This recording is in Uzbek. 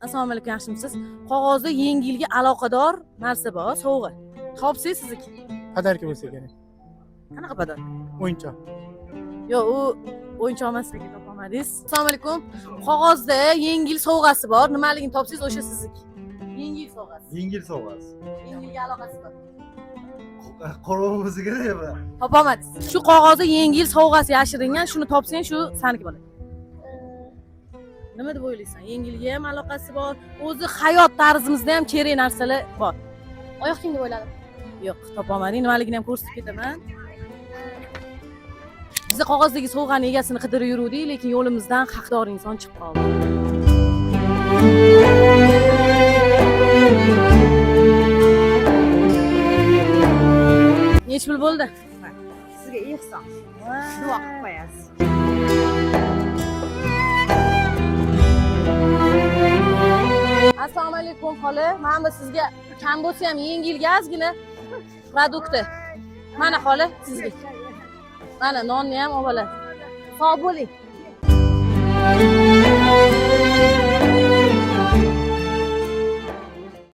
Assalomu alaykum, yaxshimisiz? Qog'ozda yengilga aloqador narsa bor, sovg'a. Topsangiz sizniki. Padarka bo'lsa kerak. Qanaqa padarka? O'yinchoq. Yo'q, u o'yinchoq emas lekin topolmadingiz. Assalomu alaykum. Qog'ozda yengil sovg'asi bor. Nimaligini topsangiz o'sha sizniki. Yengil sovg'asi. Yengil sovg'asi. Yengilga aloqasi bor. Qorovimiz kerak. Topolmadingiz. Shu qog'ozda yengil sovg'asi yashiringan, shuni topsang shu saniki bo'ladi. Nima deb o'ylaysan? Yengilga ham aloqasi bor. O'zi hayot tarzimizda ham kerak narsalar bor. Oyoq kiyim deb o'yladim. Yo'q, topolmading. Nimaligini ham ko'rsatib ketaman. Biz qog'ozdagi sovg'ani egasini qidirib yuruvdik, lekin yo'limizdan haqdor inson chiqib qoldi. Necha pul bo'ldi? Sizga ehson. Duo qilib qo'yasiz. Assalomu alaykum xola. Mana bu sizga kam bo'lsa ham yengilga ozgina produkti. Mana xola sizga. Mana nonni ham olib olasiz. Sog' bo'ling.